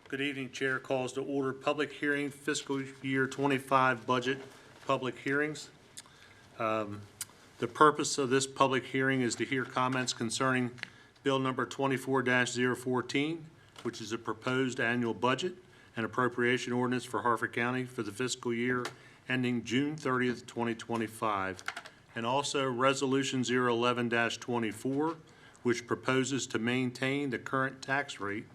Good evening, Chair. Calls to order public hearing, fiscal year 25 budget public hearings. The purpose of this public hearing is to hear comments concerning Bill number 24-014, which is a proposed annual budget and appropriation ordinance for Harford County for the fiscal year ending June 30th, 2025, and also Resolution 011-24, which proposes to maintain the current tax rate,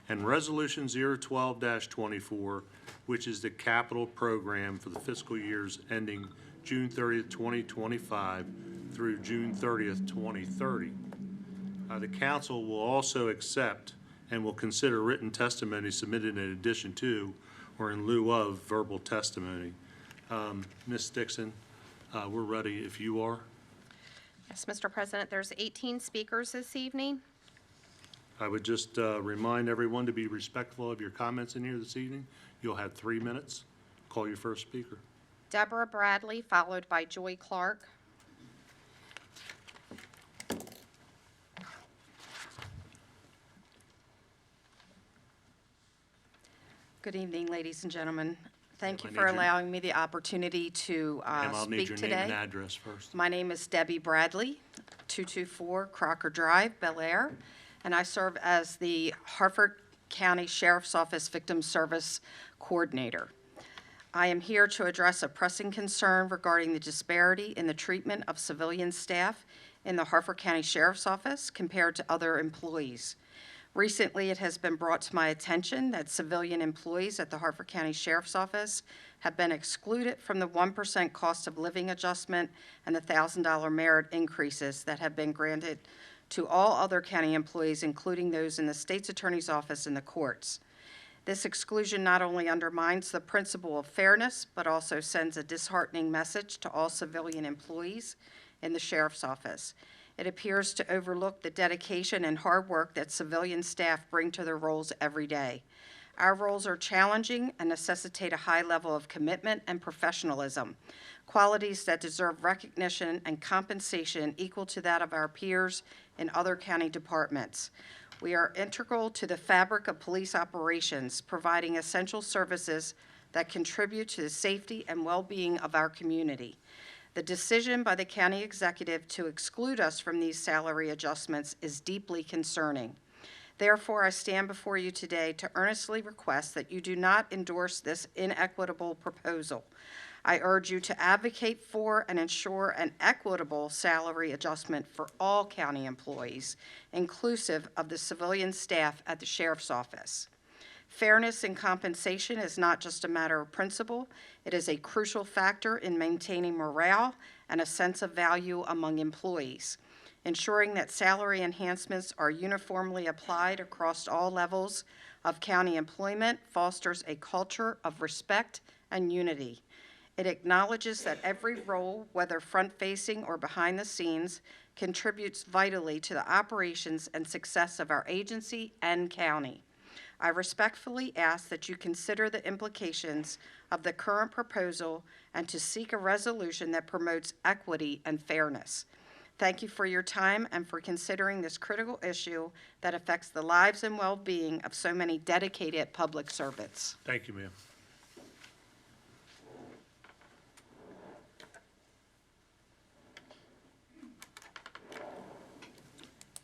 and Resolution 012-24, which is the capital program for the fiscal years ending June 30th, 2025 through June 30th, 2030. The council will also accept and will consider written testimony submitted in addition to or in lieu of verbal testimony. Ms. Dixon, we're ready if you are. Yes, Mr. President, there's 18 speakers this evening. I would just remind everyone to be respectful of your comments in here this evening. You'll have 3 minutes. Call your first speaker. Deborah Bradley, followed by Joy Clark. Good evening, ladies and gentlemen. Thank you for allowing me the opportunity to I'll need speak your today. name and address first. My name is Debbie Bradley, 224 Crocker Drive, Bel Air, and I serve as the Harford County Sheriff's Office Victim Service Coordinator. I am here to address a pressing concern regarding the disparity in the treatment of civilian staff in the Harford County Sheriff's Office compared to other employees. Recently, it has been brought to my attention that civilian employees at the Harford County Sheriff's Office have been excluded from the 1% cost of living adjustment and the $1,000 merit increases that have been granted to all other county employees, including those in the state's attorney's office and the courts. This exclusion not only undermines the principle of fairness, but also sends a disheartening message to all civilian employees in the sheriff's office. It appears to overlook the dedication and hard work that civilian staff bring to their roles every day. Our roles are challenging and necessitate a high level of commitment and professionalism, qualities that deserve recognition and compensation equal to that of our peers in other county departments. We are integral to the fabric of police operations, providing essential services that contribute to the safety and well-being of our community. The decision by the county executive to exclude us from these salary adjustments is deeply concerning. Therefore, I stand before you today to earnestly request that you do not endorse this inequitable proposal. I urge you to advocate for and ensure an equitable salary adjustment for all county employees, inclusive of the civilian staff at the sheriff's office. Fairness in compensation is not just a matter of principle. It is a crucial factor in maintaining morale and a sense of value among employees. Ensuring that salary enhancements are uniformly applied across all levels of county employment fosters a culture of respect and unity. It acknowledges that every role, whether front-facing or behind the scenes, contributes vitally to the operations and success of our agency and county. I respectfully ask that you consider the implications of the current proposal and to seek a resolution that promotes equity and fairness. Thank you for your time and for considering this critical issue that affects the lives and well-being of so many dedicated public servants. Thank you, ma'am.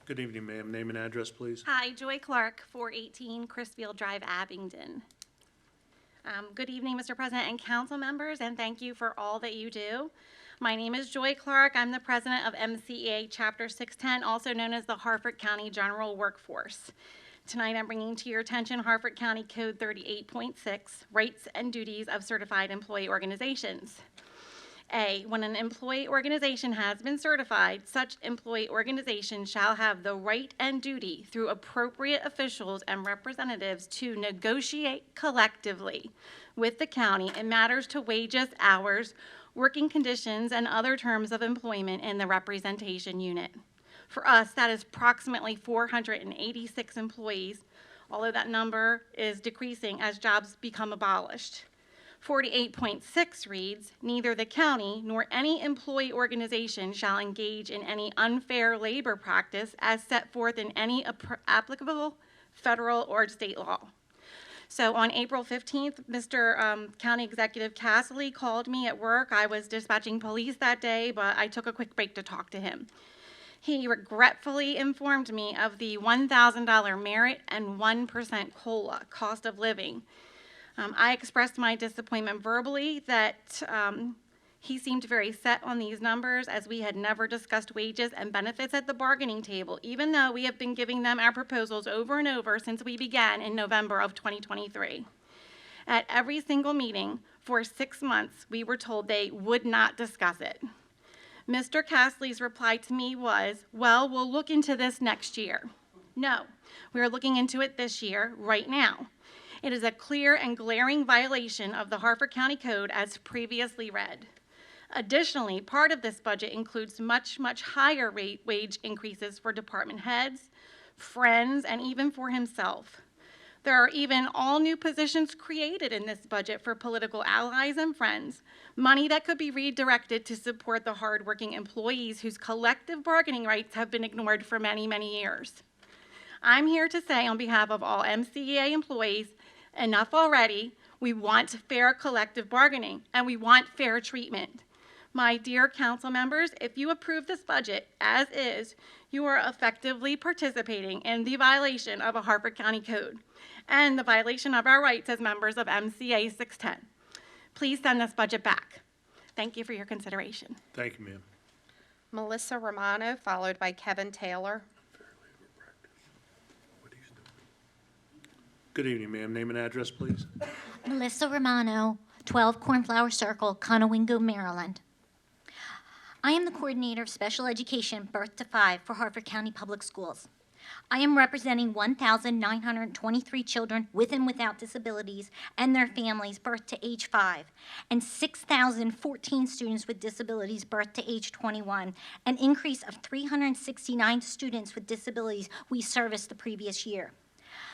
Good evening, ma'am. Name and address, please. Hi, Joy Clark, 418 Chrisfield Drive, Abingdon. Good evening, Mr. President and council members, and thank you for all that you do. My name is Joy Clark. I'm the president of MCEA Chapter 610, also known as the Harford County General Workforce. Tonight, I'm bringing to your attention Harford County Code 38.6, Rights and Duties of Certified Employee Organizations. A, when an employee organization has been certified, such employee organization shall have the right and duty through appropriate officials and representatives to negotiate collectively with the county in matters to wages, hours, working conditions, and other terms of employment in the representation unit. For us, that is approximately 486 employees, although that number is decreasing as jobs become abolished. 48.6 reads, neither the county nor any employee organization shall engage in any unfair labor practice as set forth in any applicable federal or state law. So on April 15th, Mr. County Executive Casserly called me at work. I was dispatching police that day, but I took a quick break to talk to him. He regretfully informed me of the $1,000 merit and 1% COLA, cost of living. I expressed my disappointment verbally that he seemed very set on these numbers, as we had never discussed wages and benefits at the bargaining table, even though we have been giving them our proposals over and over since we began in November of 2023. At every single meeting for 6 months, we were told they would not discuss it. Mr. Castley's reply to me was, well, we'll look into this next year. No, we are looking into it this year, right now. It is a clear and glaring violation of the Harford County Code as previously read. Additionally, part of this budget includes much, much higher wage increases for department heads, friends, and even for himself. There are even all new positions created in this budget for political allies and friends, money that could be redirected to support the hardworking employees whose collective bargaining rights have been ignored for many, many years. I'm here to say on behalf of all MCEA employees, enough already. We want fair collective bargaining, and we want fair treatment. My dear council members, if you approve this budget as is, you are effectively participating in the violation of a Harford County Code and the violation of our rights as members of MCA 610. Please send this budget back. Thank you for your consideration. Thank you, ma'am. Melissa Romano, followed by Kevin Taylor. Good evening, ma'am. Name and address, please. Melissa Romano, 12 Cornflower Circle, Conowingo, Maryland. I am the coordinator of special education birth to 5 for Harford County Public Schools. I am representing 1,923 children with and without disabilities and their families birth to age 5, and 6,014 students with disabilities birth to age 21, an increase of 369 students with disabilities we serviced the previous year.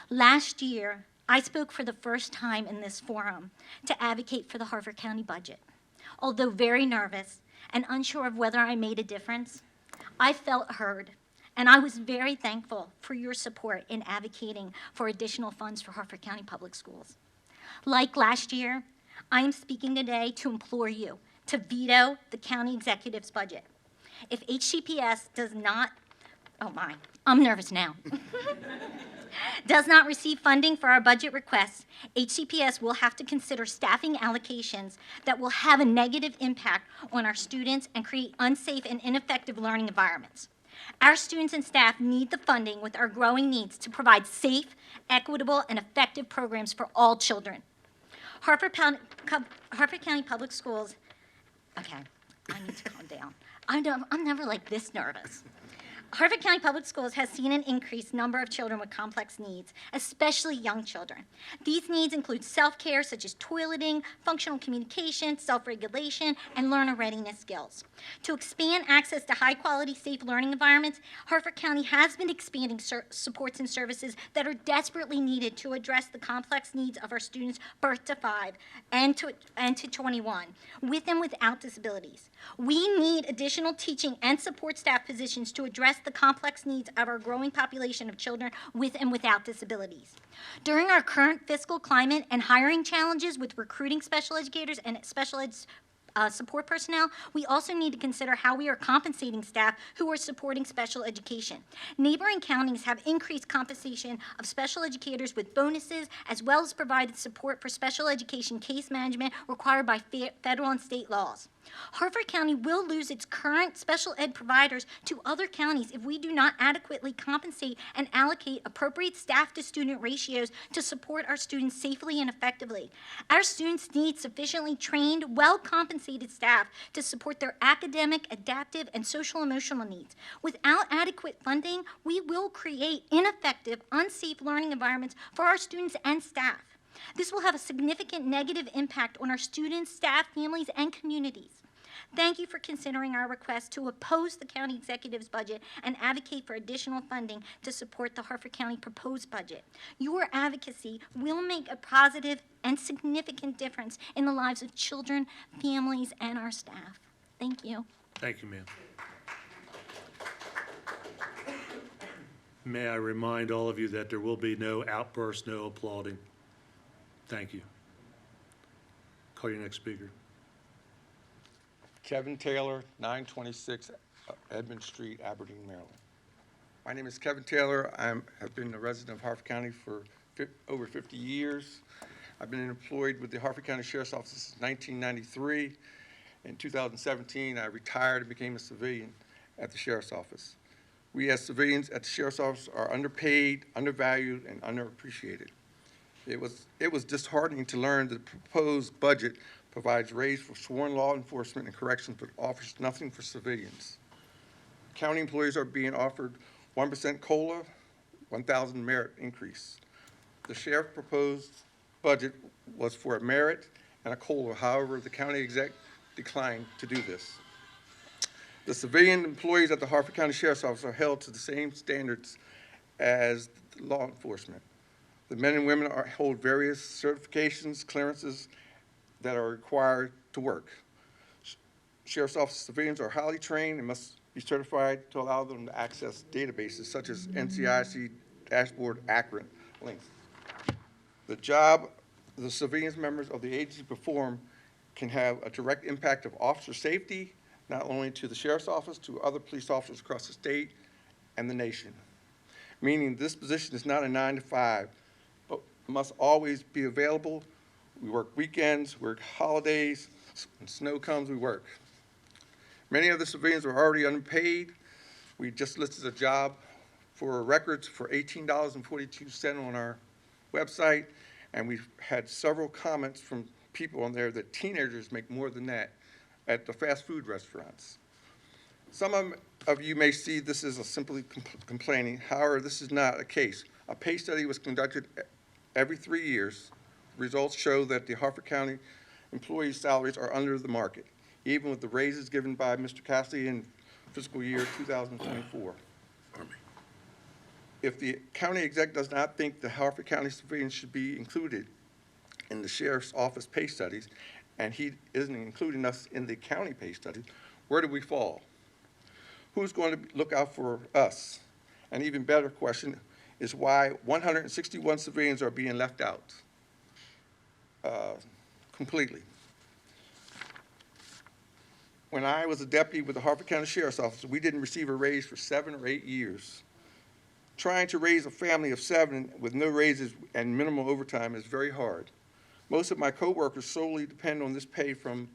Last year, I spoke for the first time in this forum to advocate for the Harford County budget. Although very nervous and unsure of whether I made a difference, I felt heard, and I was very thankful for your support in advocating for additional funds for Harford County Public Schools. Like last year, I am speaking today to implore you to veto the county executive's budget. If HCPS does not, oh my, I'm nervous now. Does not receive funding for our budget requests, HCPS will have to consider staffing allocations that will have a negative impact on our students and create unsafe and ineffective learning environments. Our students and staff need the funding with our growing needs to provide safe, equitable, and effective programs for all children. Harford County Public Schools, okay, I need to calm down. I'm never like this nervous. Harford County Public Schools has seen an increased number of children with complex needs, especially young children. These needs include self-care, such as toileting, functional communication, self-regulation, and learner readiness skills. To expand access to high-quality, safe learning environments, Harford County has been expanding supports and services that are desperately needed to address the complex needs of our students birth to 5 and to 21, with and without disabilities. We need additional teaching and support staff positions to address the complex needs of our growing population of children with and without disabilities. During our current fiscal climate and hiring challenges with recruiting special educators and special ed support personnel, we also need to consider how we are compensating staff who are supporting special education. Neighboring counties have increased compensation of special educators with bonuses, as well as provided support for special education case management required by federal and state laws. Harford County will lose its current special ed providers to other counties if we do not adequately compensate and allocate appropriate staff-to-student ratios to support our students safely and effectively. Our students need sufficiently trained, well-compensated staff to support their academic, adaptive, and social-emotional needs. Without adequate funding, we will create ineffective, unsafe learning environments for our students and staff. This will have a significant negative impact on our students, staff, families, and communities. Thank you for considering our request to oppose the county executive's budget and advocate for additional funding to support the Harford County proposed budget. Your advocacy will make a positive and significant difference in the lives of children, families, and our staff. Thank you. Thank you, ma'am. May I remind all of you that there will be no outbursts, no applauding. Thank you. Call your next speaker. Kevin Taylor, 926 Edmund Street, Aberdeen, Maryland. My name is Kevin Taylor. I have been a resident of Harford County for over 50 years. I've been employed with the Harford County Sheriff's Office since 1993. In 2017, I retired and became a civilian at the Sheriff's Office. We as civilians at the Sheriff's Office are underpaid, undervalued, and underappreciated. It was disheartening to learn that the proposed budget provides raise for sworn law enforcement and corrections, but offers nothing for civilians. County employees are being offered 1% COLA, 1,000 merit increase. The sheriff proposed budget was for a merit and a COLA. However, the county exec declined to do this. The civilian employees at the Harford County Sheriff's Office are held to the same standards as law enforcement. The men and women hold various certifications, clearances that are required to work. Sheriff's Office civilians are highly trained and must be certified to allow them to access databases such as NCIC dashboard Akron links. The job the civilians members of the agency perform can have a direct impact of officer safety, not only to the Sheriff's Office, to other police officers across the state and the nation. Meaning this position is not a 9-to-5, but must always be available. We work weekends, work holidays, when snow comes, we work. Many of the civilians are already unpaid. We just listed a job for records for $18.42 on our website, and we've had several comments from people on there that teenagers make more than that at the fast food restaurants. Some of you may see this as a simply complaining. However, this is not a case. A pay study was conducted every 3 years. Results show that the Harford County employees' salaries are under the market, even with the raises given by Mr. Cassidy in fiscal year 2024. If the county exec does not think the Harford County civilians should be included in the Sheriff's Office pay studies, and he isn't including us in the county pay studies, where do we fall? Who's going to look out for us? An even better question is why 161 civilians are being left out completely. When I was a deputy with the Harford County Sheriff's Office, we didn't receive a raise for 7 or 8 years. Trying to raise a family of 7 with no raises and minimal overtime is very hard. Most of my coworkers solely depend on this pay from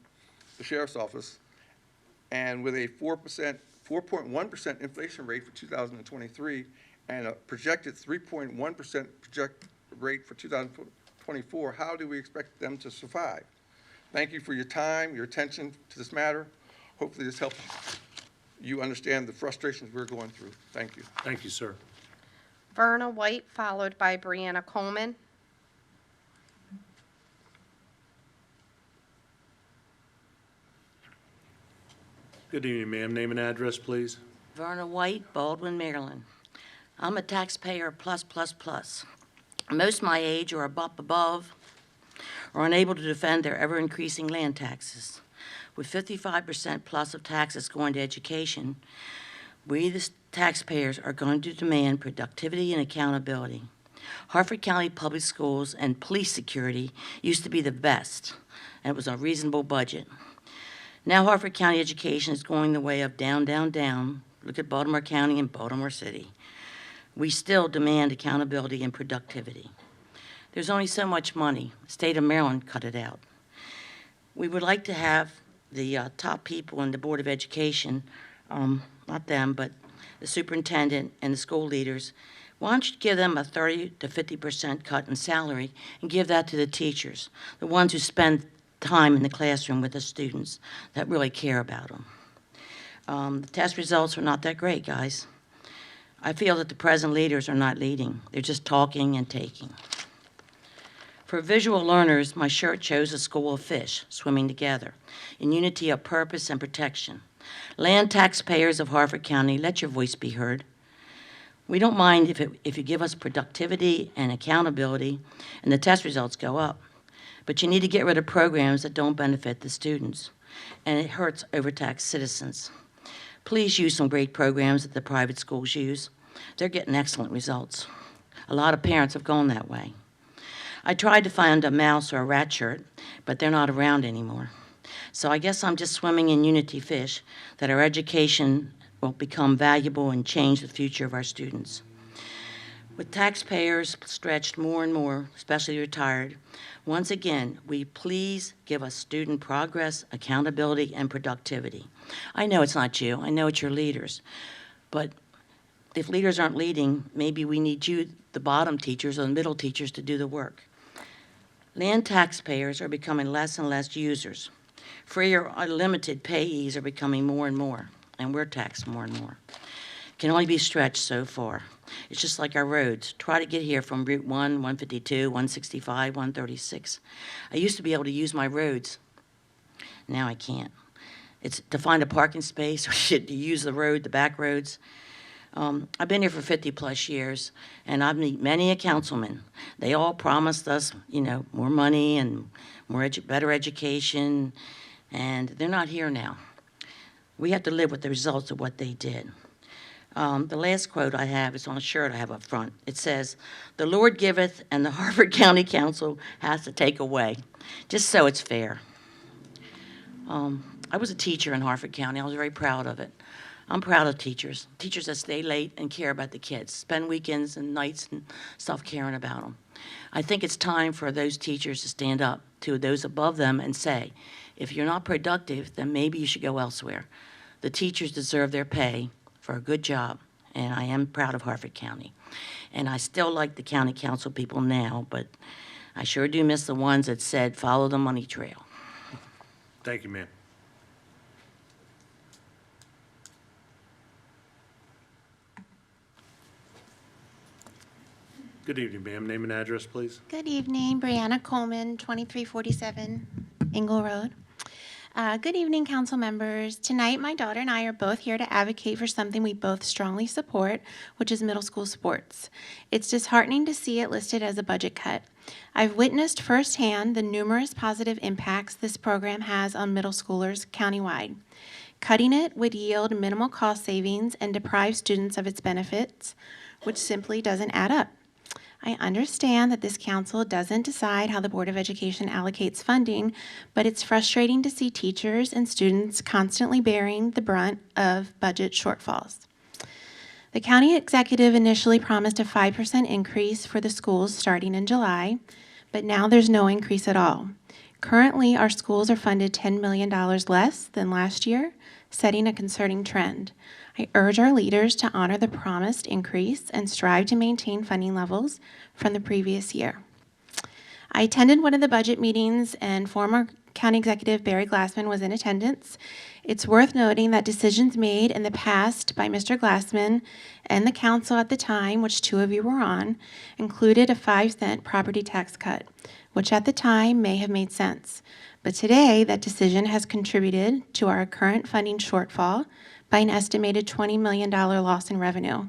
the Sheriff's Office, and with a 4.1% inflation rate for 2023 and a projected 3.1% projected rate for 2024, how do we expect them to survive? Thank you for your time, your attention to this matter. Hopefully this helps you understand the frustrations we're going through. Thank you. Thank you, sir. Verna White, followed by Brianna Coleman. Good evening, ma'am. Name and address, please. Verna White, Baldwin, Maryland. I'm a taxpayer plus. Most my age are above or unable to defend their ever-increasing land taxes. With 55% plus of taxes going to education, we, the taxpayers, are going to demand productivity and accountability. Harford County Public Schools and police security used to be the best, and it was a reasonable budget. Now Harford County education is going the way of down. Look at Baltimore County and Baltimore City. We still demand accountability and productivity. There's only so much money. The state of Maryland cut it out. We would like to have the top people in the Board of Education, not them, but the superintendent and the school leaders, why don't you give them a 30 to 50% cut in salary and give that to the teachers, the ones who spend time in the classroom with the students that really care about them. The test results are not that great, guys. I feel that the present leaders are not leading. They're just talking and taking. For visual learners, my shirt shows a school of fish swimming together in unity of purpose and protection. Land taxpayers of Harford County, let your voice be heard. We don't mind if you give us productivity and accountability and the test results go up, but you need to get rid of programs that don't benefit the students, and it hurts overtaxed citizens. Please use some great programs that the private schools use. They're getting excellent results. A lot of parents have gone that way. I tried to find a mouse or a rat shirt, but they're not around anymore. So I guess I'm just swimming in unity fish, that our education will become valuable and change the future of our students. With taxpayers stretched more and more, especially retired, once again, will you please give us student progress, accountability, and productivity? I know it's not you, I know it's your leaders, but if leaders aren't leading, maybe we need you, the bottom teachers or the middle teachers, to do the work. Land taxpayers are becoming less and less users. Free or unlimited payees are becoming more and more, and we're taxed more and more. Can only be stretched so far. It's just like our roads. Try to get here from Route 1, 152, 165, 136. I used to be able to use my roads. Now I can't. It's to find a parking space or to use the road, the back roads. I've been here for 50-plus years, and I've met many a councilman. They all promised us, more money and better education, and they're not here now. We have to live with the results of what they did. The last quote I have is on a shirt I have up front. It says, "The Lord giveth, and the Harford County Council has to take away," just so it's fair. I was a teacher in Harford County. I was very proud of it. I'm proud of teachers that stay late and care about the kids, spend weekends and nights and stuff caring about them. I think it's time for those teachers to stand up to those above them and say, if you're not productive, then maybe you should go elsewhere. The teachers deserve their pay for a good job, and I am proud of Harford County. And I still like the county council people now, but I sure do miss the ones that said, follow the money trail. Thank you, ma'am. Good evening, ma'am. Name and address, please. Good evening, Brianna Coleman, 2347 Ingle Road. Good evening, council members. Tonight, my daughter and I are both here to advocate for something we both strongly support, which is middle school sports. It's disheartening to see it listed as a budget cut. I've witnessed firsthand the numerous positive impacts this program has on middle schoolers countywide. Cutting it would yield minimal cost savings and deprive students of its benefits, which simply doesn't add up. I understand that this council doesn't decide how the Board of Education allocates funding, but it's frustrating to see teachers and students constantly bearing the brunt of budget shortfalls. The county executive initially promised a 5% increase for the schools starting in July, but now there's no increase at all. Currently, our schools are funded $10 million less than last year, setting a concerning trend. I urge our leaders to honor the promised increase and strive to maintain funding levels from the previous year. I attended one of the budget meetings, and former County Executive Barry Glassman was in attendance. It's worth noting that decisions made in the past by Mr. Glassman and the council at the time, which two of you were on, included a 5-cent property tax cut, which at the time may have made sense. But today, that decision has contributed to our current funding shortfall by an estimated $20 million loss in revenue.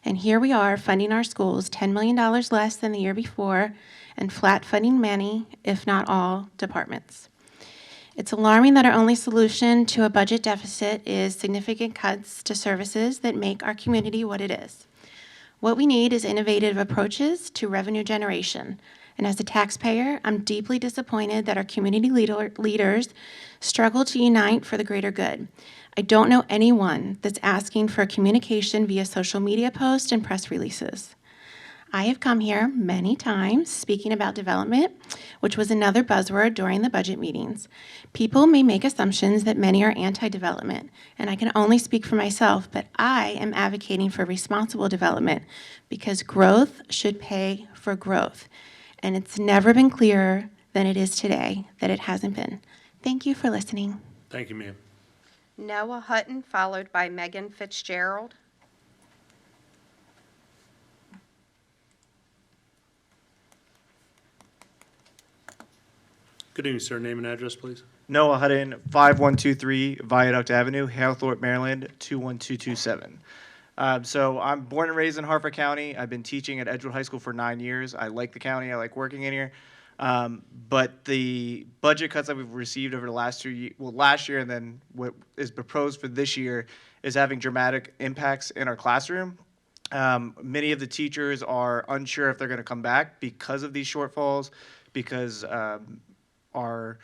And here we are funding our schools $10 million less than the year before and flat funding many, if not all, departments. It's alarming that our only solution to a budget deficit is significant cuts to services that make our community what it is. What we need is innovative approaches to revenue generation. And as a taxpayer, I'm deeply disappointed that our community leaders struggle to unite for the greater good. I don't know anyone that's asking for communication via social media posts and press releases. I have come here many times speaking about development, which was another buzzword during the budget meetings. People may make assumptions that many are anti-development, and I can only speak for myself, but I am advocating for responsible development because growth should pay for growth. And it's never been clearer than it is today that it hasn't been. Thank you for listening. Thank you, ma'am. Noah Hutton, followed by Megan Fitzgerald. Good evening, sir. Name and address, please. Noah Hutton, 5123 Viaduct Avenue, Halethorpe, Maryland, 21227. So I'm born and raised in Harford County. I've been teaching at Edgewood High School for 9 years. I like the county. I like working in here. But the budget cuts that we've received over the last last year and then what is proposed for this year is having dramatic impacts in our classroom. Many of the teachers are unsure if they're going to come back because of these shortfalls, because our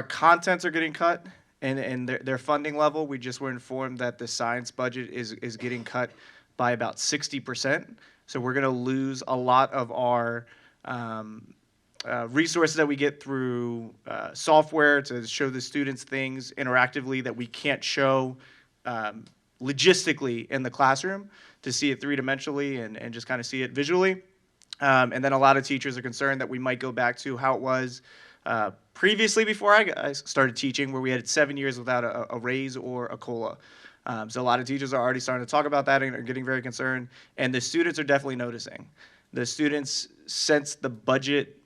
contents are getting cut and their funding level. We just were informed that the science budget is getting cut by about 60%. So we're going to lose a lot of our resources that we get through software to show the students things interactively that we can't show logistically in the classroom, to see it three-dimensionally and just kind of see it visually. And then a lot of teachers are concerned that we might go back to how it was previously before I started teaching, where we had 7 years without a raise or a COLA. So a lot of teachers are already starting to talk about that and are getting very concerned, and the students are definitely noticing. The students, since the budget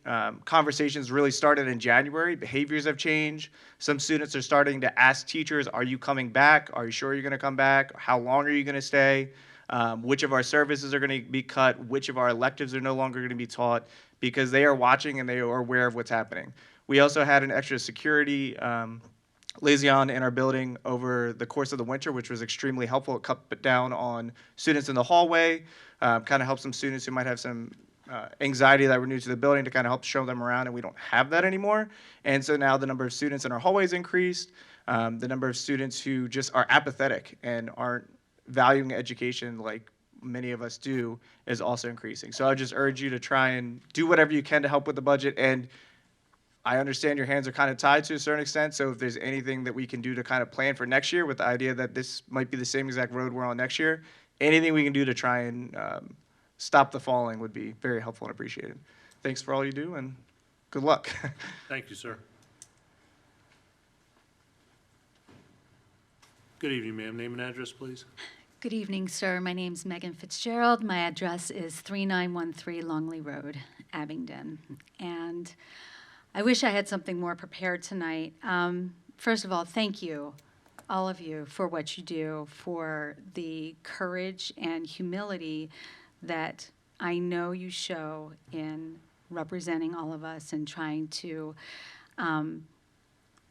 conversations really started in January, behaviors have changed. Some students are starting to ask teachers, are you coming back? Are you sure you're going to come back? How long are you going to stay? Which of our services are going to be cut? Which of our electives are no longer going to be taught? Because they are watching and they are aware of what's happening. We also had an extra security liaison in our building over the course of the winter, which was extremely helpful. It cut down on students in the hallway, kind of helped some students who might have some anxiety that were new to the building to kind of help show them around, and we don't have that anymore. And so now the number of students in our hallways increased. The number of students who just are apathetic and aren't valuing education like many of us do is also increasing. So I just urge you to try and do whatever you can to help with the budget. And I understand your hands are kind of tied to a certain extent, so if there's anything that we can do to kind of plan for next year with the idea that this might be the same exact road we're on next year, anything we can do to try and stop the falling would be very helpful and appreciated. Thanks for all you do, and good luck. Thank you, sir. Good evening, ma'am. Name and address, please. Good evening, sir. My name's Megan Fitzgerald. My address is 3913 Longley Road, Abingdon. And I wish I had something more prepared tonight. First of all, thank you, all of you, for what you do, for the courage and humility that I know you show in representing all of us and trying to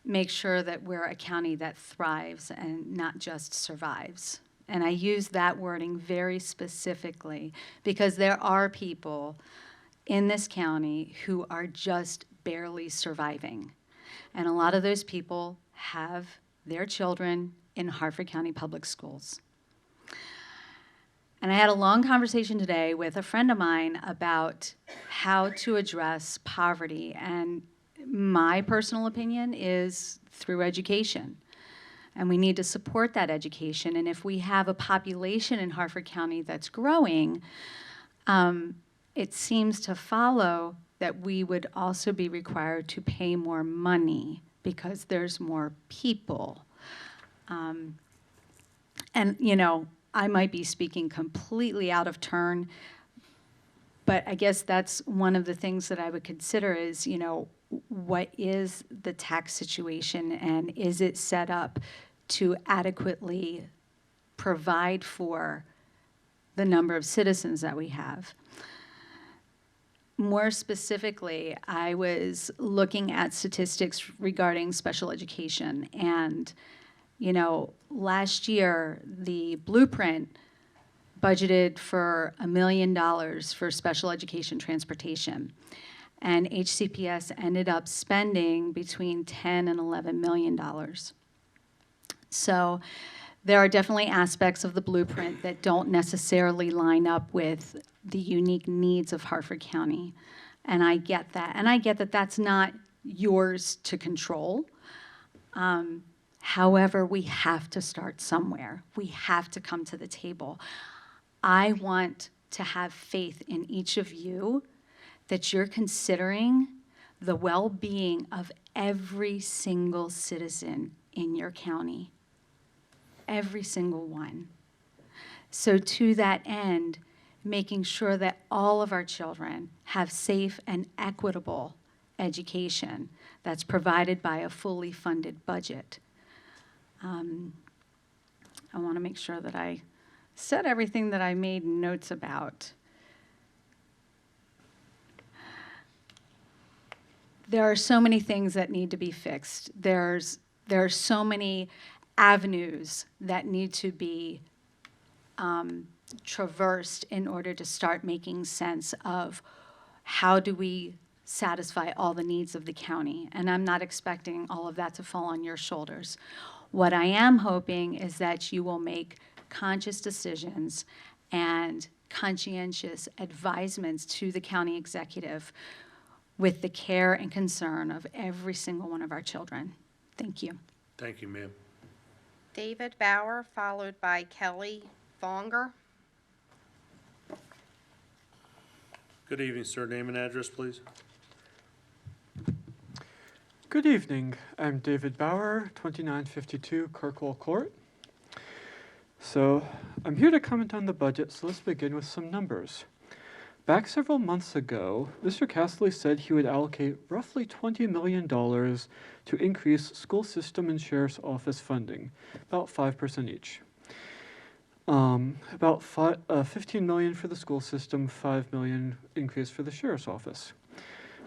make sure that we're a county that thrives and not just survives. And I use that wording very specifically because there are people in this county who are just barely surviving. And a lot of those people have their children in Harford County Public Schools. And I had a long conversation today with a friend of mine about how to address poverty. And my personal opinion is through education. And we need to support that education. And if we have a population in Harford County that's growing, it seems to follow that we would also be required to pay more money because there's more people. And, you know, I might be speaking completely out of turn, but I guess that's one of the things that I would consider is, you know, what is the tax situation and is it set up to adequately provide for the number of citizens that we have? More specifically, I was looking at statistics regarding special education. And, you know, last year, the blueprint budgeted for $1 million for special education transportation. And HCPS ended up spending between $10 and $11 million. So there are definitely aspects of the blueprint that don't necessarily line up with the unique needs of Harford County. And I get that. And I get that that's not yours to control. However, we have to start somewhere. We have to come to the table. I want to have faith in each of you that you're considering the well-being of every single citizen in your county. Every single one. So to that end, making sure that all of our children have safe and equitable education that's provided by a fully funded budget. I want to make sure that I said everything that I made notes about. There are so many things that need to be fixed. There are so many avenues that need to be traversed in order to start making sense of how do we satisfy all the needs of the county. And I'm not expecting all of that to fall on your shoulders. What I am hoping is that you will make conscious decisions and conscientious advisements to the county executive with the care and concern of every single one of our children. Thank you. Thank you, ma'am. David Bauer, followed by Kelly Fonger. Good evening, sir. Name and address, please. Good evening. I'm David Bauer, 2952 Kirkwall Court. So I'm here to comment on the budget, so let's begin with some numbers. Back several months ago, Mr. Castley said he would allocate roughly $20 million to increase school system and sheriff's office funding, about 5% each. About $15 million for the school system, $5 million increase for the sheriff's office.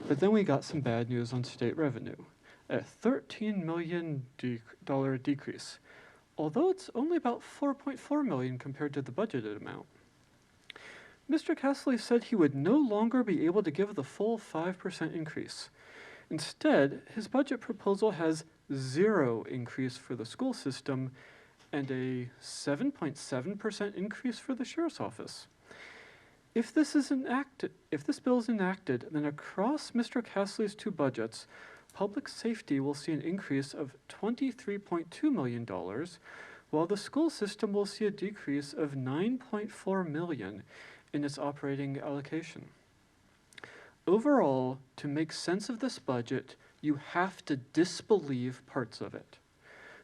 But then we got some bad news on state revenue, a $13 million decrease, although it's only about $4.4 million compared to the budgeted amount. Mr. Castley said he would no longer be able to give the full 5% increase. Instead, his budget proposal has 0 increase for the school system and a 7.7% increase for the sheriff's office. If this bill is enacted, then across Mr. Castley's 2 budgets, public safety will see an increase of $23.2 million, while the school system will see a decrease of $9.4 million in its operating allocation. Overall, to make sense of this budget, you have to disbelieve parts of it.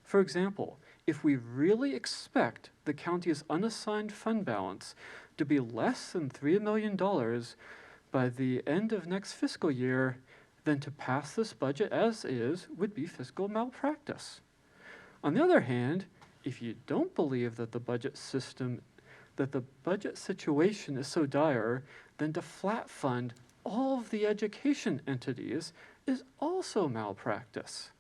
For example, if we really expect the county's unassigned fund balance to be less than $3 million by the end of next fiscal year, then to pass this budget as is would be fiscal malpractice. On the other hand, if you don't believe that the budget situation is so dire, then to flat fund all of the education entities is also malpractice.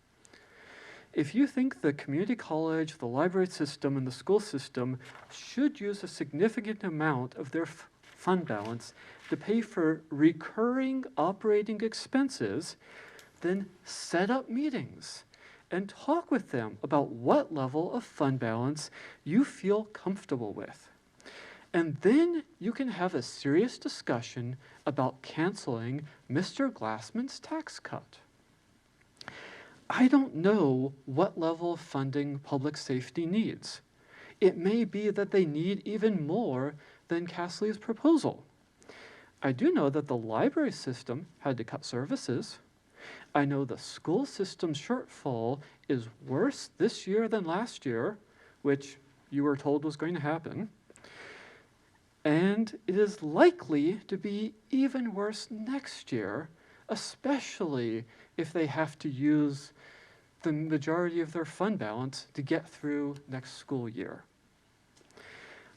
If you think the community college, the library system, and the school system should use a significant amount of their fund balance to pay for recurring operating expenses, then set up meetings and talk with them about what level of fund balance you feel comfortable with. And then you can have a serious discussion about canceling Mr. Glassman's tax cut. I don't know what level of funding public safety needs. It may be that they need even more than Castley's proposal. I do know that the library system had to cut services. I know the school system shortfall is worse this year than last year, which you were told was going to happen. And it is likely to be even worse next year, especially if they have to use the majority of their fund balance to get through next school year.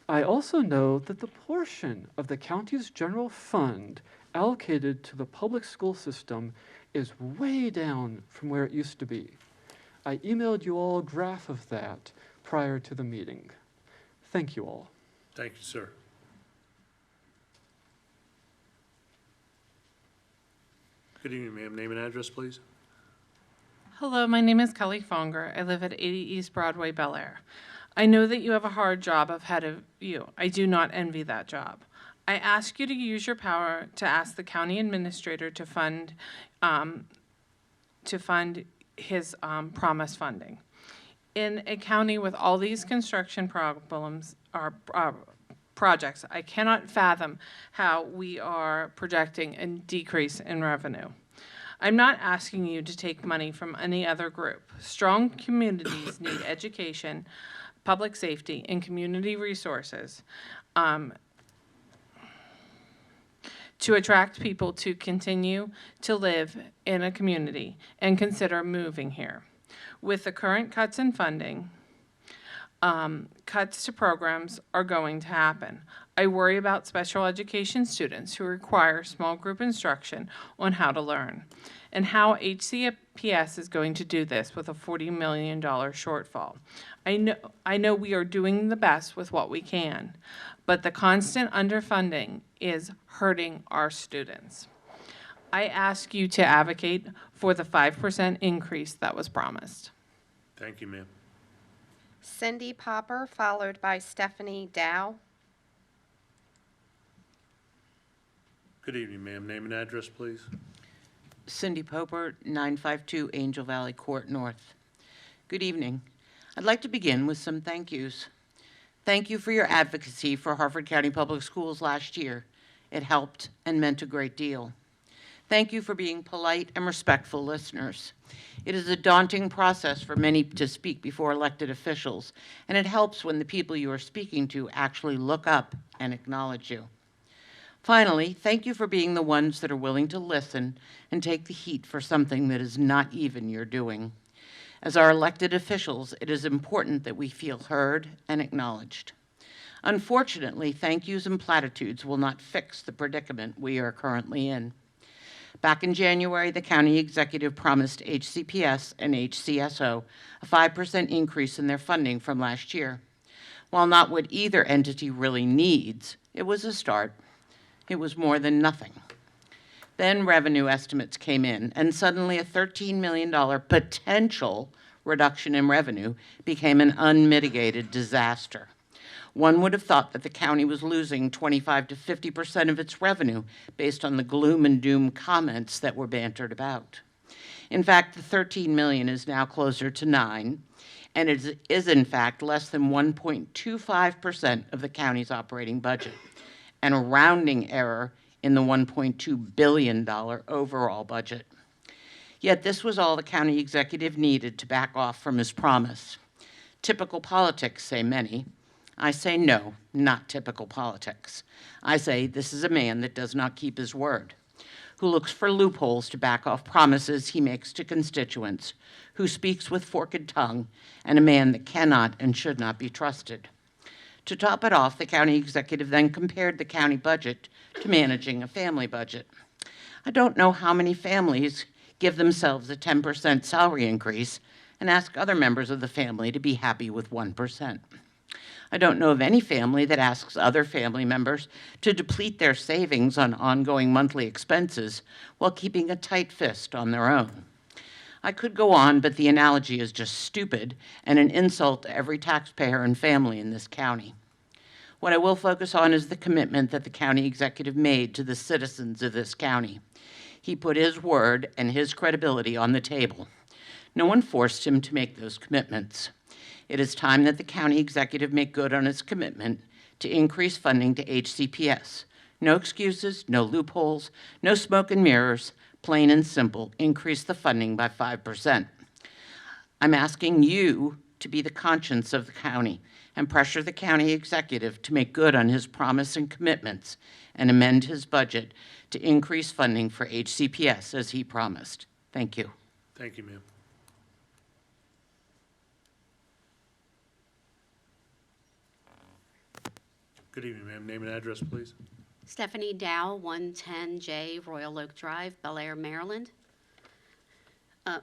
I also know that the portion of the county's general fund allocated to the public school system is way down from where it used to be. I emailed you all a graph of that prior to the meeting. Thank you all. Thank you, sir. Good evening, ma'am. Name and address, please. Hello, my name is Kelly Fonger. I live at 80 East Broadway, Bel Air. I know that you have a hard job ahead of you. I do not envy that job. I ask you to use your power to ask the county administrator to fund his promised funding. In a county with all these construction problems or projects, I cannot fathom how we are projecting a decrease in revenue. I'm not asking you to take money from any other group. Strong communities need education, public safety, and community resources to attract people to continue to live in a community and consider moving here. With the current cuts in funding, cuts to programs are going to happen. I worry about special education students who require small group instruction on how to learn, and how HCPS is going to do this with a $40 million shortfall. I know we are doing the best with what we can, but the constant underfunding is hurting our students. I ask you to advocate for the 5% increase that was promised. Thank you, ma'am. Cindy Popper, followed by Stephanie Dow. Good evening, ma'am. Name and address, please. Cindy Poper, 952 Angel Valley Court North. Good evening. I'd like to begin with some thank yous. Thank you for your advocacy for Harford County Public Schools last year. It helped and meant a great deal. Thank you for being polite and respectful listeners. It is a daunting process for many to speak before elected officials, and it helps when the people you are speaking to actually look up and acknowledge you. Finally, thank you for being the ones that are willing to listen and take the heat for something that is not even your doing. As our elected officials, it is important that we feel heard and acknowledged. Unfortunately, thank yous and platitudes will not fix the predicament we are currently in. Back in January, the county executive promised HCPS and HCSO a 5% increase in their funding from last year. While not what either entity really needs, it was a start. It was more than nothing. Then revenue estimates came in, and suddenly a $13 million potential reduction in revenue became an unmitigated disaster. One would have thought that the county was losing 25 to 50% of its revenue based on the gloom and doom comments that were bantered about. In fact, the $13 million is now closer to $9 million, and it is in fact less than 1.25% of the county's operating budget, and a rounding error in the $1.2 billion overall budget. Yet this was all the county executive needed to back off from his promise. Typical politics, say many. I say no, not typical politics. I say this is a man that does not keep his word, who looks for loopholes to back off promises he makes to constituents, who speaks with forked tongue, and a man that cannot and should not be trusted. To top it off, the county executive then compared the county budget to managing a family budget. I don't know how many families give themselves a 10% salary increase and ask other members of the family to be happy with 1%. I don't know of any family that asks other family members to deplete their savings on ongoing monthly expenses while keeping a tight fist on their own. I could go on, but the analogy is just stupid and an insult to every taxpayer and family in this county. What I will focus on is the commitment that the county executive made to the citizens of this county. He put his word and his credibility on the table. No one forced him to make those commitments. It is time that the county executive make good on its commitment to increase funding to HCPS. No excuses, no loopholes, no smoke and mirrors, plain and simple, increase the funding by 5%. I'm asking you to be the conscience of the county and pressure the county executive to make good on his promise and commitments and amend his budget to increase funding for HCPS as he promised. Thank you. Thank you, ma'am. Good evening, ma'am. Name and address, please. Stephanie Dow, 110J Royal Oak Drive, Bel Air, Maryland.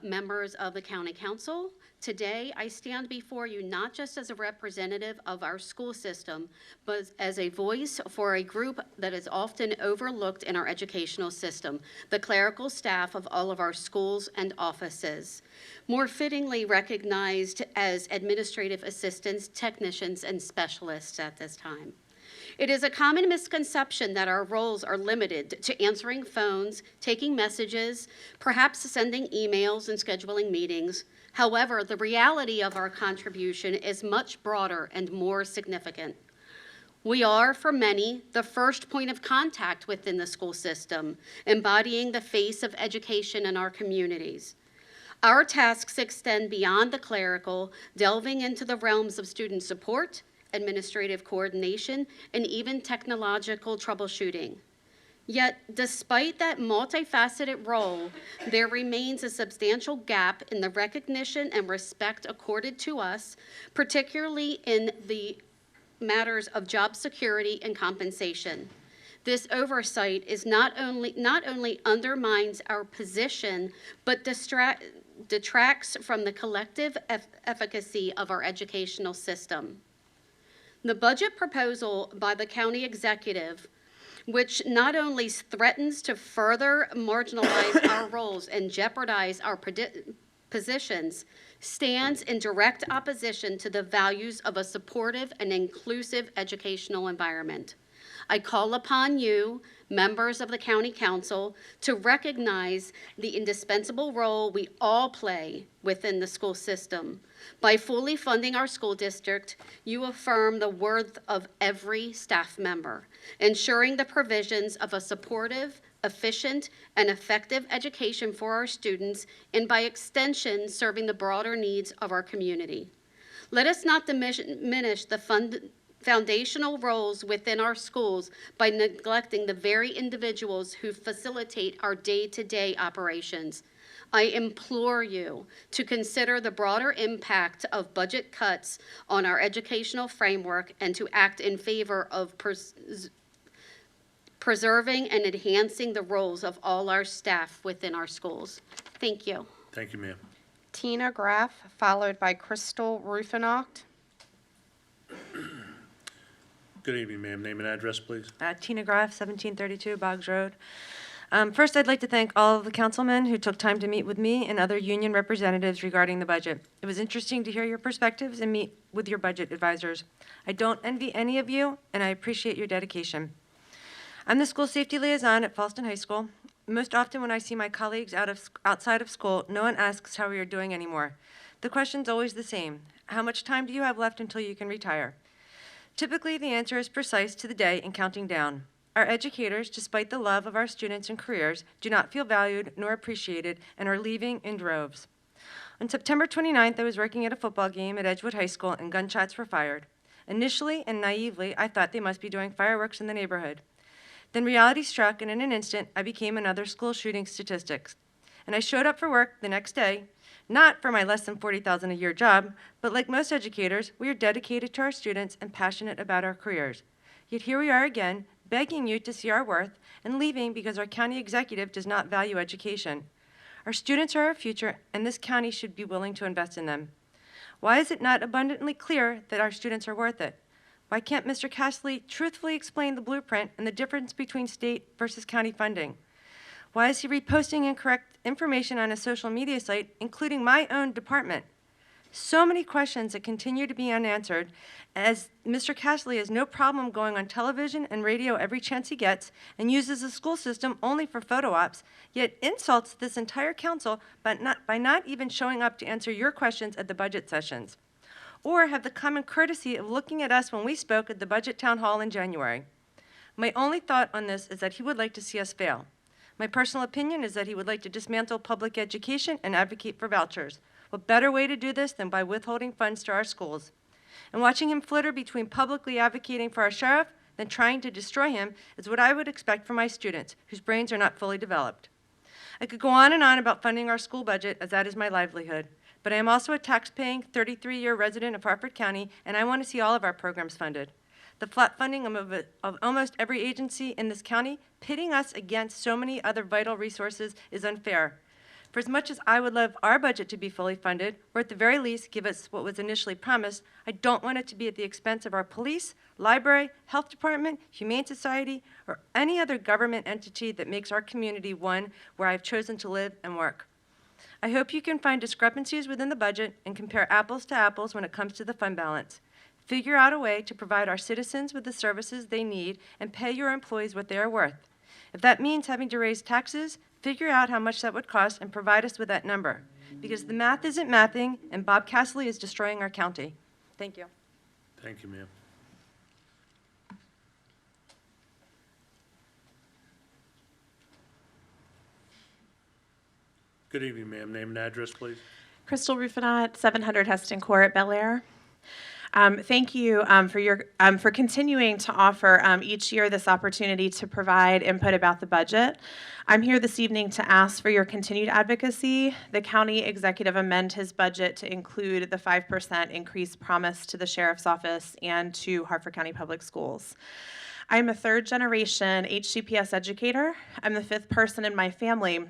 Members of the County Council, today I stand before you not just as a representative of our school system, but as a voice for a group that is often overlooked in our educational system, the clerical staff of all of our schools and offices, more fittingly recognized as administrative assistants, technicians, and specialists at this time. It is a common misconception that our roles are limited to answering phones, taking messages, perhaps sending emails and scheduling meetings. However, the reality of our contribution is much broader and more significant. We are, for many, the first point of contact within the school system, embodying the face of education in our communities. Our tasks extend beyond the clerical, delving into the realms of student support, administrative coordination, and even technological troubleshooting. Yet, despite that multifaceted role, there remains a substantial gap in the recognition and respect accorded to us, particularly in the matters of job security and compensation. This oversight is not only undermines our position, but detracts from the collective efficacy of our educational system. The budget proposal by the county executive, which not only threatens to further marginalize our roles and jeopardize our positions, stands in direct opposition to the values of a supportive and inclusive educational environment. I call upon you, members of the County Council, to recognize the indispensable role we all play within the school system. By fully funding our school district, you affirm the worth of every staff member, ensuring the provisions of a supportive, efficient, and effective education for our students, and by extension, serving the broader needs of our community. Let us not diminish the foundational roles within our schools by neglecting the very individuals who facilitate our day-to-day operations. I implore you to consider the broader impact of budget cuts on our educational framework and to act in favor of preserving and enhancing the roles of all our staff within our schools. Thank you. Thank you, ma'am. Tina Graff, followed by Crystal Rufinacht. Good evening, ma'am. Name and address, please. Tina Graff, 1732 Boggs Road. First, I'd like to thank all of the councilmen who took time to meet with me and other union representatives regarding the budget. It was interesting to hear your perspectives and meet with your budget advisors. I don't envy any of you, and I appreciate your dedication. I'm the school safety liaison at Fallston High School. Most often when I see my colleagues outside of school, no one asks how we are doing anymore. The question's always the same. How much time do you have left until you can retire? Typically, the answer is precise to the day and counting down. Our educators, despite the love of our students and careers, do not feel valued nor appreciated and are leaving in droves. On September 29th, I was working at a football game at Edgewood High School and gunshots were fired. Initially and naively, I thought they must be doing fireworks in the neighborhood. Then reality struck, and in an instant, I became another school shooting statistics. And I showed up for work the next day, not for my less than $40,000 a year job, but like most educators, we are dedicated to our students and passionate about our careers. Yet here we are again, begging you to see our worth and leaving because our county executive does not value education. Our students are our future, and this county should be willing to invest in them. Why is it not abundantly clear that our students are worth it? Why can't Mr. Castley truthfully explain the blueprint and the difference between state versus county funding? Why is he reposting incorrect information on a social media site, including my own department? So many questions that continue to be unanswered, as Mr. Castley has no problem going on television and radio every chance he gets and uses the school system only for photo ops, yet insults this entire council by not even showing up to answer your questions at the budget sessions, or have the common courtesy of looking at us when we spoke at the budget town hall in January. My only thought on this is that he would like to see us fail. My personal opinion is that he would like to dismantle public education and advocate for vouchers. What better way to do this than by withholding funds to our schools? And watching him flitter between publicly advocating for our sheriff than trying to destroy him is what I would expect from my students, whose brains are not fully developed. I could go on and on about funding our school budget, as that is my livelihood. But I am also a tax-paying 33-year resident of Harford County, and I want to see all of our programs funded. The flat funding of almost every agency in this county, pitting us against so many other vital resources, is unfair. For as much as I would love our budget to be fully funded, or at the very least give us what was initially promised, I don't want it to be at the expense of our police, library, health department, humane society, or any other government entity that makes our community one where I've chosen to live and work. I hope you can find discrepancies within the budget and compare apples to apples when it comes to the fund balance. Figure out a way to provide our citizens with the services they need and pay your employees what they are worth. If that means having to raise taxes, figure out how much that would cost and provide us with that number. Because the math isn't mathing, and Bob Castley is destroying our county. Thank you. Thank you, ma'am. Good evening, ma'am. Name and address, please. Crystal Rufinat, 700 Heston Court, Bel Air. Thank you for continuing to offer each year this opportunity to provide input about the budget. I'm here this evening to ask for your continued advocacy. The county executive amend his budget to include the 5% increase promised to the sheriff's office and to Hartford County Public Schools. I'm a third-generation HCPS educator. I'm the fifth person in my family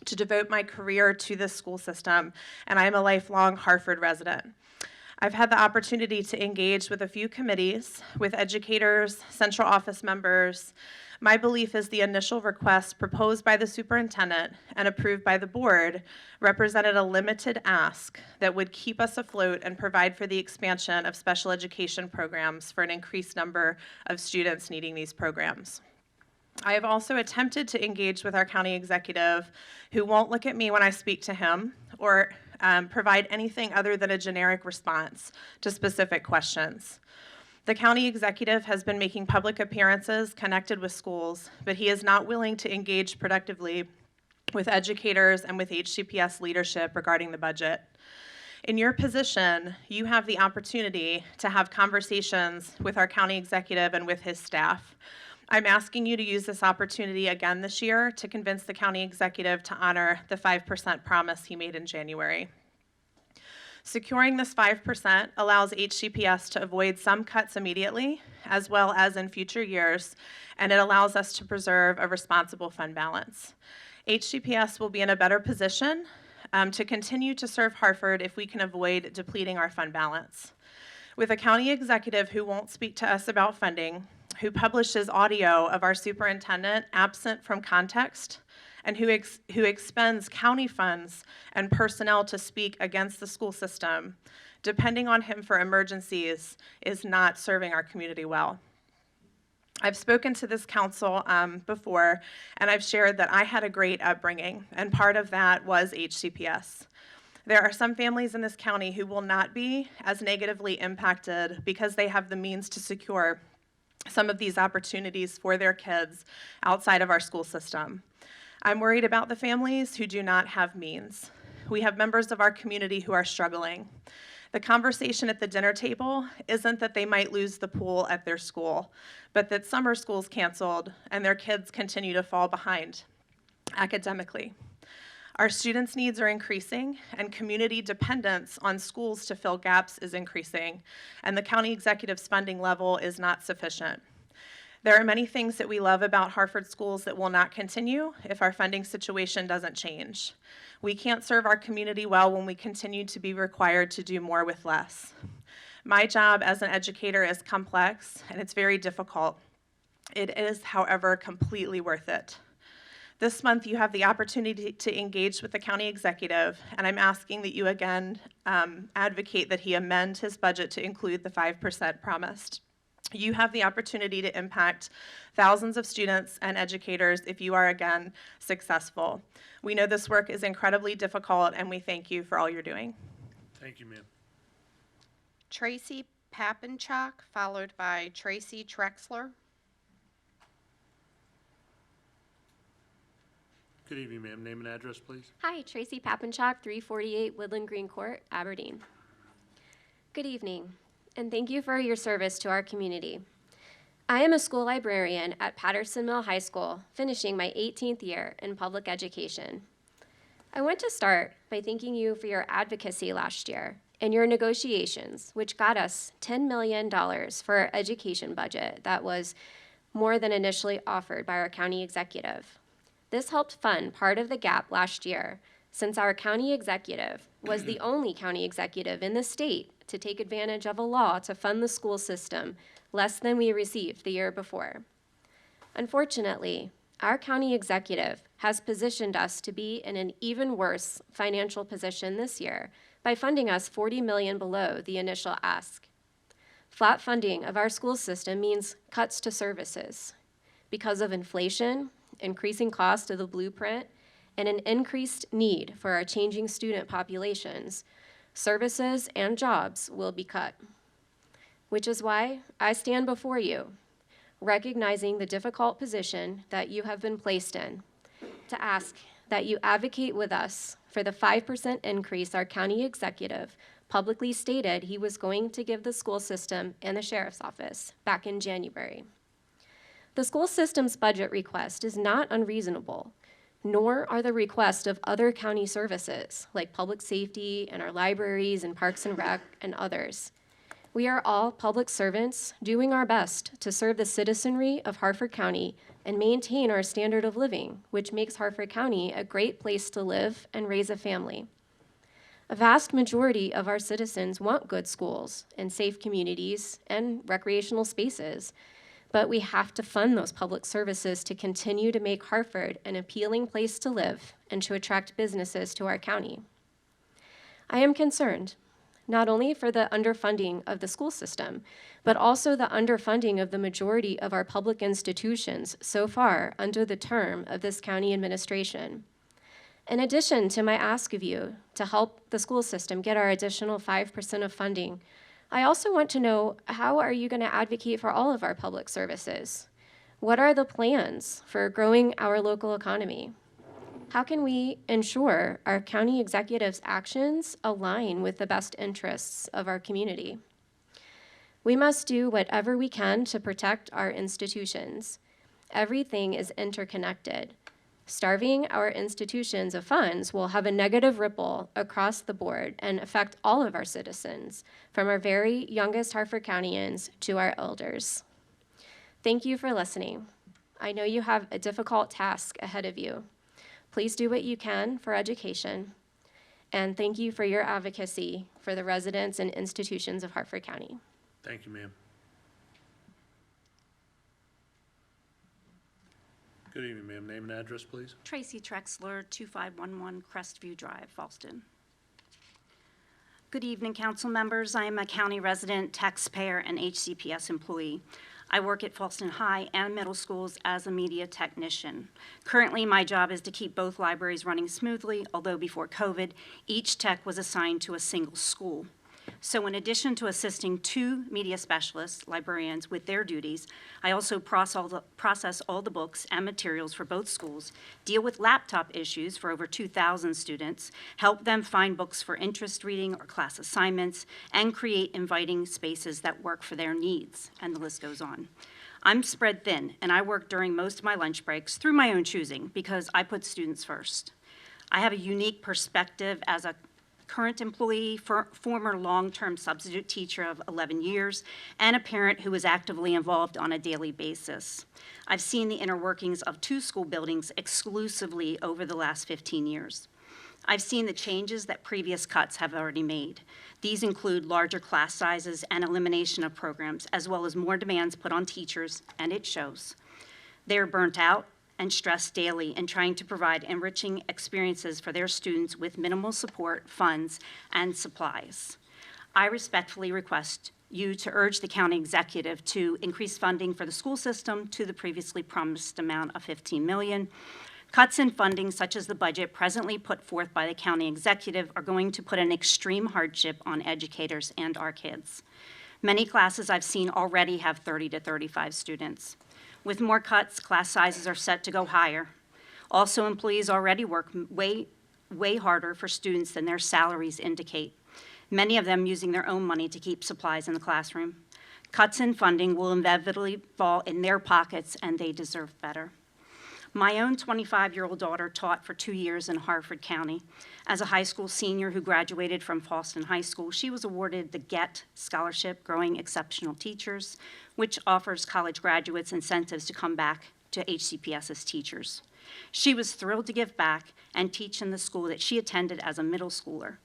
to devote my career to this school system, and I am a lifelong Hartford resident. I've had the opportunity to engage with a few committees, with educators, central office members. My belief is the initial request proposed by the superintendent and approved by the board represented a limited ask that would keep us afloat and provide for the expansion of special education programs for an increased number of students needing these programs. I have also attempted to engage with our county executive, who won't look at me when I speak to him or provide anything other than a generic response to specific questions. The county executive has been making public appearances connected with schools, but he is not willing to engage productively with educators and with HCPS leadership regarding the budget. In your position, you have the opportunity to have conversations with our county executive and with his staff. I'm asking you to use this opportunity again this year to convince the county executive to honor the 5% promise he made in January. Securing this 5% allows HCPS to avoid some cuts immediately, as well as in future years, and it allows us to preserve a responsible fund balance. HCPS will be in a better position to continue to serve Hartford if we can avoid depleting our fund balance. With a county executive who won't speak to us about funding, who publishes audio of our superintendent absent from context, and who expends county funds and personnel to speak against the school system, depending on him for emergencies is not serving our community well. I've spoken to this council before, and I've shared that I had a great upbringing, and part of that was HCPS. There are some families in this county who will not be as negatively impacted because they have the means to secure some of these opportunities for their kids outside of our school system. I'm worried about the families who do not have means. We have members of our community who are struggling. The conversation at the dinner table isn't that they might lose the pool at their school, but that summer school's canceled and their kids continue to fall behind academically. Our students' needs are increasing, and community dependence on schools to fill gaps is increasing, and the county executive's funding level is not sufficient. There are many things that we love about Hartford schools that will not continue if our funding situation doesn't change. We can't serve our community well when we continue to be required to do more with less. My job as an educator is complex, and it's very difficult. It is, however, completely worth it. This month, you have the opportunity to engage with the county executive, and I'm asking that you again advocate that he amend his budget to include the 5% promised. You have the opportunity to impact thousands of students and educators if you are again successful. We know this work is incredibly difficult, and we thank you for all you're doing. Thank you, ma'am. Tracy Papenchak, followed by Tracy Trexler. Good evening, ma'am. Name and address, please. Hi, Tracy Papenchak, 348 Woodland Green Court, Aberdeen. Good evening, and thank you for your service to our community. I am a school librarian at Patterson Mill High School, finishing my 18th year in public education. I want to start by thanking you for your advocacy last year and your negotiations, which got us $10 million for our education budget that was more than initially offered by our county executive. This helped fund part of the gap last year, since our county executive was the only county executive in the state to take advantage of a law to fund the school system less than we received the year before. Unfortunately, our county executive has positioned us to be in an even worse financial position this year by funding us $40 million below the initial ask. Flat funding of our school system means cuts to services. Because of inflation, increasing cost of the blueprint, and an increased need for our changing student populations, services and jobs will be cut. Which is why I stand before you, recognizing the difficult position that you have been placed in, to ask that you advocate with us for the 5% increase our county executive publicly stated he was going to give the school system and the sheriff's office back in January. The school system's budget request is not unreasonable, nor are the requests of other county services like public safety and our libraries and parks and rec and others. We are all public servants doing our best to serve the citizenry of Harford County and maintain our standard of living, which makes Harford County a great place to live and raise a family. A vast majority of our citizens want good schools and safe communities and recreational spaces, but we have to fund those public services to continue to make Harford an appealing place to live and to attract businesses to our county. I am concerned not only for the underfunding of the school system, but also the underfunding of the majority of our public institutions so far under the term of this county administration. In addition to my ask of you to help the school system get our additional 5% of funding, I also want to know, how are you going to advocate for all of our public services? What are the plans for growing our local economy? How can we ensure our county executives' actions align with the best interests of our community? We must do whatever we can to protect our institutions. Everything is interconnected. Starving our institutions of funds will have a negative ripple across the board and affect all of our citizens, from our very youngest Harford Countyans to our elders. Thank you for listening. I know you have a difficult task ahead of you. Please do what you can for education, and thank you for your advocacy for the residents and institutions of Harford County. Thank you, ma'am. Good evening, ma'am. Name and address, please. Tracy Trexler, 2511 Crestview Drive, Fallston. Good evening, council members. I am a county resident, taxpayer, and HCPS employee. I work at Fallston High and middle schools as a media technician. Currently, my job is to keep both libraries running smoothly, although before COVID, each tech was assigned to a single school. So in addition to assisting 2 media specialists, librarians, with their duties, I also process all the books and materials for both schools, deal with laptop issues for over 2,000 students, help them find books for interest reading or class assignments, and create inviting spaces that work for their needs, and the list goes on. I'm spread thin, and I work during most of my lunch breaks through my own choosing because I put students first. I have a unique perspective as a current employee, former long-term substitute teacher of 11 years, and a parent who is actively involved on a daily basis. I've seen the inner workings of 2 school buildings exclusively over the last 15 years. I've seen the changes that previous cuts have already made. These include larger class sizes and elimination of programs, as well as more demands put on teachers, and it shows. They're burnt out and stressed daily in trying to provide enriching experiences for their students with minimal support, funds, and supplies. I respectfully request you to urge the county executive to increase funding for the school system to the previously promised amount of $15 million. Cuts in funding, such as the budget presently put forth by the county executive, are going to put an extreme hardship on educators and our kids. Many classes I've seen already have 30 to 35 students. With more cuts, class sizes are set to go higher. Also, employees already work way harder for students than their salaries indicate, many of them using their own money to keep supplies in the classroom. Cuts in funding will inevitably fall in their pockets, and they deserve better. My own 25-year-old daughter taught for 2 years in Harford County. As a high school senior who graduated from Fallston High School, she was awarded the GET Scholarship, Growing Exceptional Teachers, which offers college graduates incentives to come back to HCPS as teachers. She was thrilled to give back and teach in the school that she attended as a middle schooler.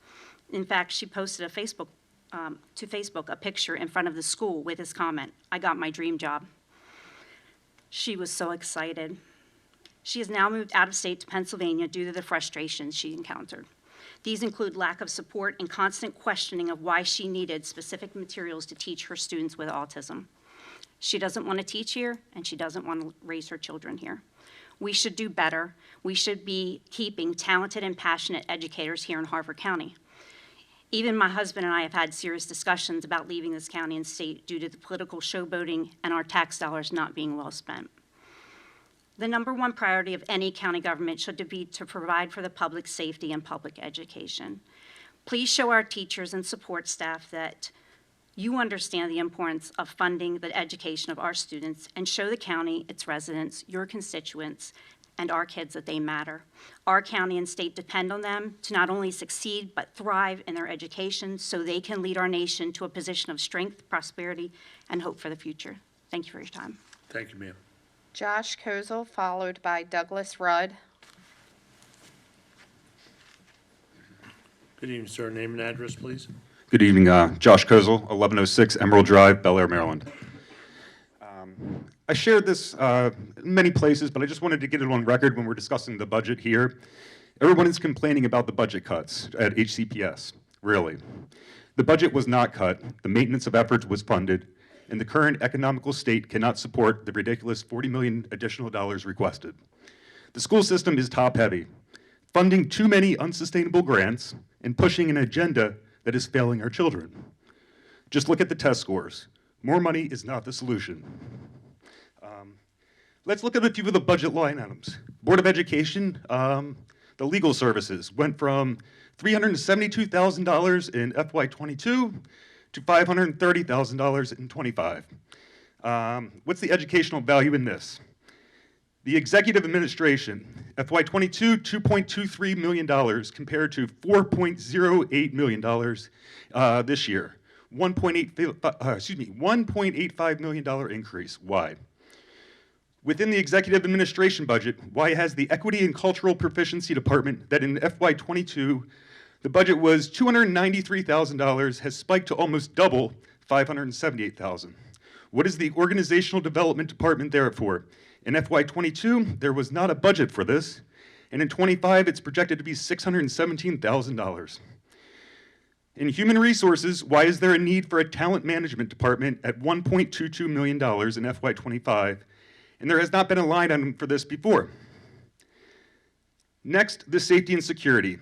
In fact, she posted to Facebook a picture in front of the school with this comment, "I got my dream job." She was so excited. She has now moved out of state to Pennsylvania due to the frustrations she encountered. These include lack of support and constant questioning of why she needed specific materials to teach her students with autism. She doesn't want to teach here, and she doesn't want to raise her children here. We should do better. We should be keeping talented and passionate educators here in Harford County. Even my husband and I have had serious discussions about leaving this county and state due to the political showboating and our tax dollars not being well spent. The number one priority of any county government should be to provide for the public safety and public education. Please show our teachers and support staff that you understand the importance of funding the education of our students, and show the county, its residents, your constituents, and our kids that they matter. Our county and state depend on them to not only succeed but thrive in their education so they can lead our nation to a position of strength, prosperity, and hope for the future. Thank you for your time. Thank you, ma'am. Josh Kozel, followed by Douglas Rudd. Good evening, sir. Name and address, please. Good evening, Josh Kozel, 1106 Emerald Drive, Bel Air, Maryland. I shared this in many places, but I just wanted to get it on record when we're discussing the budget here. Everyone is complaining about the budget cuts at HCPS, really. The budget was not cut, the maintenance of efforts was funded, and the current economical state cannot support the ridiculous $40 million additional dollars requested. The school system is top-heavy, funding too many unsustainable grants and pushing an agenda that is failing our children. Just look at the test scores. More money is not the solution. Let's look at a few of the budget line items. Board of Education, the legal services went from $372,000 in FY22 to $530,000 in '25. What's the educational value in this? The executive administration, FY22, $2.23 million compared to $4.08 million this year. $1.85 million increase. Why? Within the executive administration budget, why has the Equity and Cultural Proficiency Department that in FY22, the budget was $293,000, has spiked to almost double $578,000. What is the Organizational Development Department there for? In FY22, there was not a budget for this, and in '25, it's projected to be $617,000. In Human Resources, why is there a need for a Talent Management Department at $1.22 million in FY25, and there has not been a line item for this before? Next, the Safety and Security.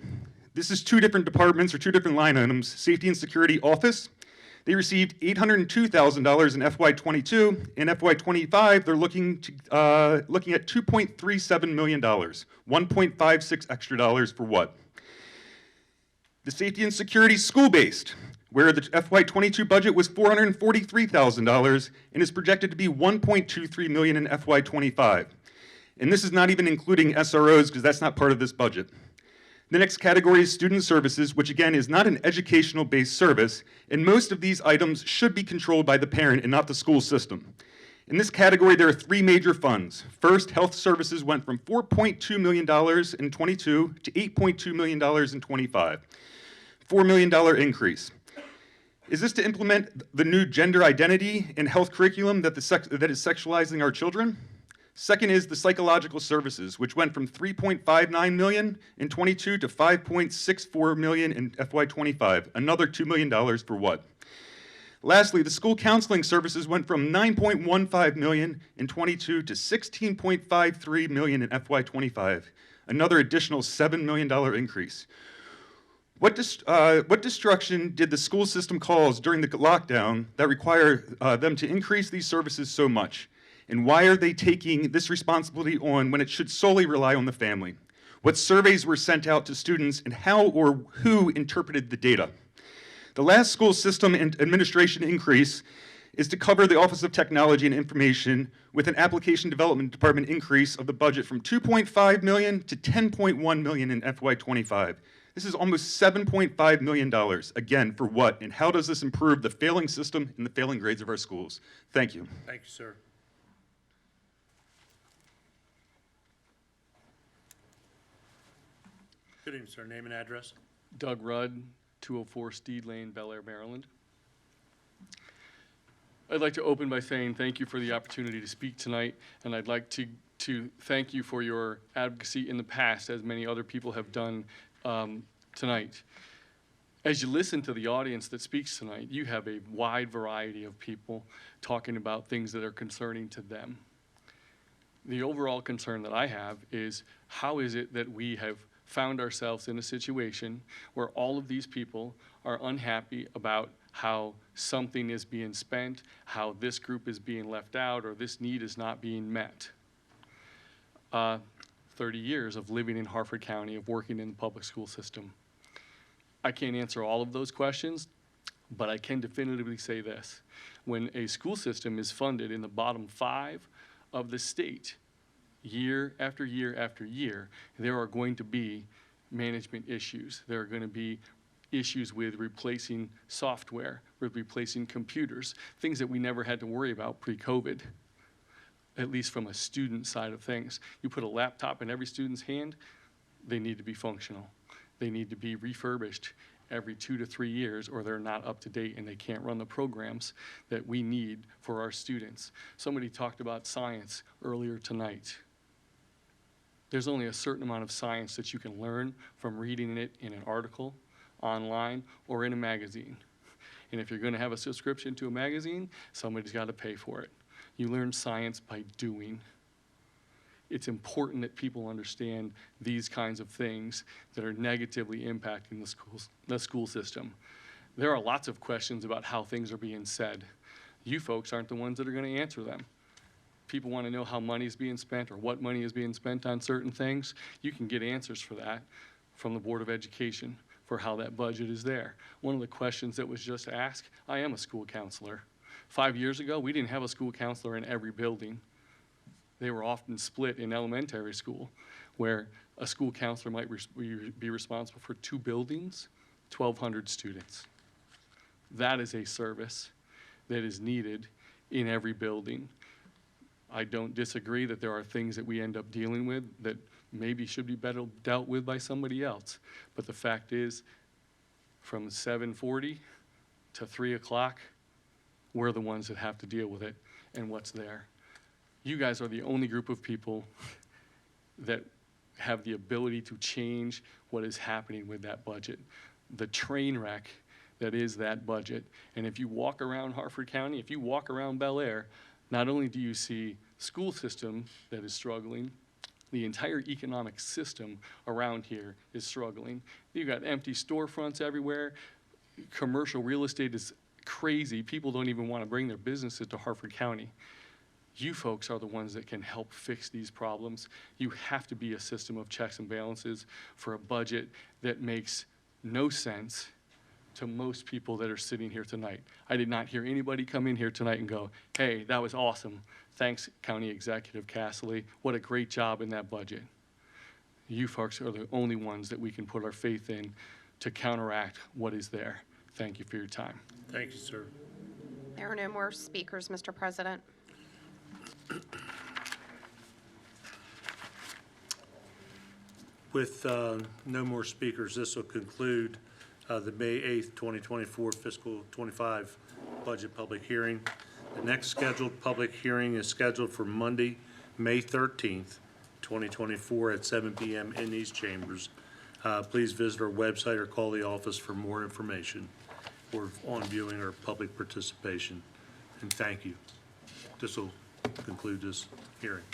This is two different departments or two different line items. Safety and Security Office, they received $802,000 in FY22. In FY25, they're looking at $2.37 million, 1.56 extra dollars for what? The Safety and Security School-Based, where the FY22 budget was $443,000 and is projected to be $1.23 million in FY25. And this is not even including SROs because that's not part of this budget. The next category is student services, which again is not an educational-based service, and most of these items should be controlled by the parent and not the school system. In this category, there are three major funds. First, health services went from $4.2 million in '22 to $8.2 million in '25. $4 million increase. Is this to implement the new gender identity and health curriculum that is sexualizing our children? Second is the psychological services, which went from $3.59 million in '22 to $5.64 million in FY25. Another $2 million for what? Lastly, the school counseling services went from $9.15 million in '22 to $16.53 million in FY25. Another additional $7 million increase. What destruction did the school system cause during the lockdown that require them to increase these services so much? And why are they taking this responsibility on when it should solely rely on the family? What surveys were sent out to students and how or who interpreted the data? The last school system and administration increase is to cover the Office of Technology and Information with an application development department increase of the budget from $2.5 million to $10.1 million in FY25. This is almost $7.5 million. Again, for what? And how does this improve the failing system and the failing grades of our schools? Thank you. Thank you, sir. Good evening, sir. Name and address. Doug Rudd, 204 Steed Lane, Bel Air, Maryland. I'd like to open by saying thank you for the opportunity to speak tonight, and I'd like to thank you for your advocacy in the past, as many other people have done tonight. As you listen to the audience that speaks tonight, you have a wide variety of people talking about things that are concerning to them. The overall concern that I have is, how is it that we have found ourselves in a situation where all of these people are unhappy about how something is being spent, how this group is being left out, or this need is not being met? 30 years of living in Harford County, of working in the public school system. I can't answer all of those questions, but I can definitively say this. When a school system is funded in the bottom 5 of the state, year after year after year, there are going to be management issues. There are going to be issues with replacing software, with replacing computers, things that we never had to worry about pre-COVID, at least from a student side of things. You put a laptop in every student's hand, they need to be functional. They need to be refurbished every 2 to 3 years, or they're not up to date and they can't run the programs that we need for our students. Somebody talked about science earlier tonight. There's only a certain amount of science that you can learn from reading it in an article, online, or in a magazine. And if you're going to have a subscription to a magazine, somebody's got to pay for it. You learn science by doing. It's important that people understand these kinds of things that are negatively impacting the school system. There are lots of questions about how things are being said. You folks aren't the ones that are going to answer them. People want to know how money is being spent or what money is being spent on certain things. You can get answers for that from the Board of Education for how that budget is there. One of the questions that was just asked, I am a school counselor. 5 years ago, we didn't have a school counselor in every building. They were often split in elementary school, where a school counselor might be responsible for 2 buildings, 1,200 students. That is a service that is needed in every building. I don't disagree that there are things that we end up dealing with that maybe should be better dealt with by somebody else. But the fact is, from 7:40 to 3 o'clock, we're the ones that have to deal with it and what's there. You guys are the only group of people that have the ability to change what is happening with that budget. The train wreck that is that budget. And if you walk around Harford County, if you walk around Bel Air, not only do you see school system that is struggling, the entire economic system around here is struggling. You've got empty storefronts everywhere. Commercial real estate is crazy. People don't even want to bring their businesses to Harford County. You folks are the ones that can help fix these problems. You have to be a system of checks and balances for a budget that makes no sense to most people that are sitting here tonight. I did not hear anybody come in here tonight and go, hey, that was awesome. Thanks, County Executive Casserly. What a great job in that budget. You folks are the only ones that we can put our faith in to counteract what is there. Thank you for your time. Thank you, sir. There are no more speakers, Mr. President. With no more speakers, this will conclude the May 8th, 2024 fiscal 25 budget public hearing. The next scheduled public hearing is scheduled for Monday, May 13th, 2024 at 7 p.m. in these chambers. Please visit our website or call the office for more information or on viewing or public participation. And thank you. This will conclude this hearing.